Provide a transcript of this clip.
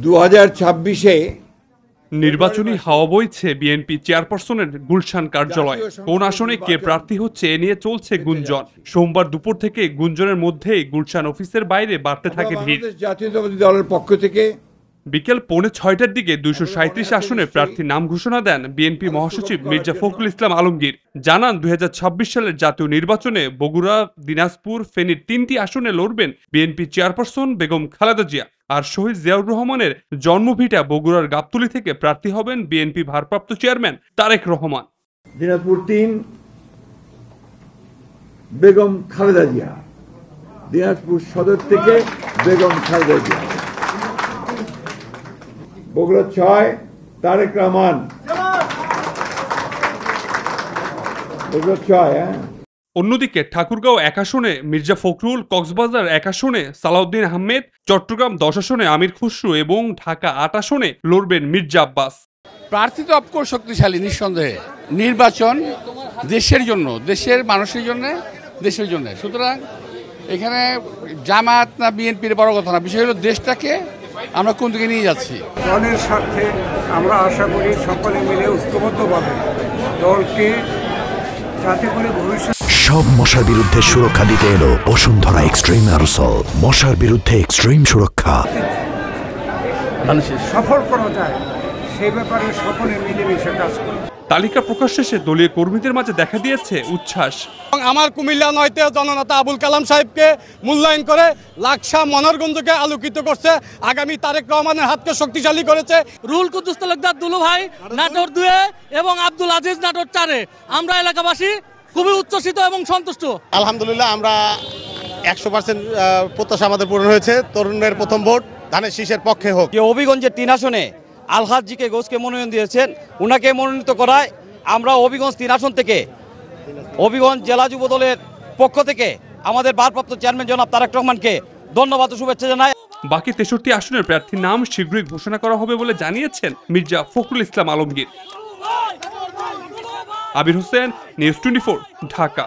2026-এ নির্বাচনী হাওয়া বইছে বিএনপি চেয়ারপারসনের গুলশান কার্যালয়। কোন আসনে কে প্রার্থী হচ্ছে এ নিয়ে চলছে গুঞ্জন। সোমবার দুপুর থেকে গুঞ্জনের মধ্যেই গুলশান অফিসের বাইরে বাড়তে থাকে ভিড়। জাতীয়তাবাদী দলের পক্ষ থেকে বিকেল 5:30টার দিকে 237 আসনে প্রার্থী নাম ঘোষণা দেন বিএনপি মহাসচিব মির্জা ফখরুল ইসলাম আলমগীর। জানান 2026 সালের জাতীয় নির্বাচনে বগুড়া, দিনাজপুর, ফেনীর 3টি আসনে লড়বেন বিএনপি চেয়ারপারসন বেগম খালেদা জিয়া। আর শহীদ জিয়াউর রহমানের জন্মভিটা বগুড়ার গাবতলী থেকে প্রার্থী হবেন বিএনপি ভারপ্রাপ্ত চেয়ারম্যান তারেক রহমান। দিনাজপুর 3 বেগম খালেদা জিয়া, দিনাজপুর সদর থেকে বেগম খালেদা জিয়া, বগুড়া 6 তারেক রহমান, বগুড়া 6। অন্যদিকে ঠাকুরগাঁও 1 আসনে মির্জা ফখরুল, কক্সবাজার 1 আসনে সালাউদ্দিন আহমেদ, চট্টগ্রাম 10 আসনে আমির খুসরু এবং ঢাকা 8 আসনে লড়বেন মির্জা আব্বাস। প্রার্থী তো অফকোর্স শক্তিশালী, নিঃসন্দেহে। নির্বাচন দেশের জন্য, দেশের মানুষের জন্য, দেশের জন্য। সুতরাং এখানে জামাত না বিএনপির বড় কথা না, বিষয় হলো দেশটাকে আমরা কোন দিকে নিয়ে যাচ্ছি। দলের স্বার্থে আমরা আশা করি সকলে মিলে ঐক্যবদ্ধভাবে দলকে যাতে করে ভবিষ্যৎ সব মশার বিরুদ্ধে সুরক্ষা দিতে এলো বসুন্ধরা এক্সট্রিম অ্যারোসল। মশার বিরুদ্ধে এক্সট্রিম সুরক্ষা সফল করা যায়, সেই ব্যাপারে সকলে মিলেমিশে কাজ করি। তালিকা প্রকাশ শেষে দলীয় কর্মীদের মাঝে দেখা দিয়েছে উচ্ছ্বাস। আমার কুমিল্লা 9-তে জননেতা আবুল কালাম সাহেবকে মূল্যায়ন করে লাকসা মনোরগঞ্জকে আলোকিত করছে, আগামী তারেক রহমানের হাতকে শক্তিশালী করেছে। রুহুল কুদ্দুস তালুকদার দুলু ভাই নাটোর 2-এ এবং আব্দুল আজিজ নাটোর 4-এ। আমরা এলাকাবাসী খুবই উচ্ছ্বসিত এবং সন্তুষ্ট। আলহামদুলিল্লাহ, আমরা 100% প্রত্যাশা আমাদের পূরণ হয়েছে। তরুণের প্রথম ভোট ধানের শীষের পক্ষে হোক। হবিগঞ্জের 3 আসনে আলহাজ জিকে গোসকে মনোনয়ন দিয়েছেন, উনাকে মনোনীত করায় আমরা হবিগঞ্জ 3 আসন থেকে হবিগঞ্জ জেলা যুব দলের পক্ষ থেকে আমাদের ভারপ্রাপ্ত চেয়ারম্যান জনাব তারেক রহমানকে ধন্যবাদ ও শুভেচ্ছা জানাই। বাকি 63 আসনের প্রার্থীর নাম শীঘ্রই ঘোষণা করা হবে বলে জানিয়েছেন মির্জা ফখরুল ইসলাম আলমগীর। আবির হোসেন, নিউজ 24, ঢাকা।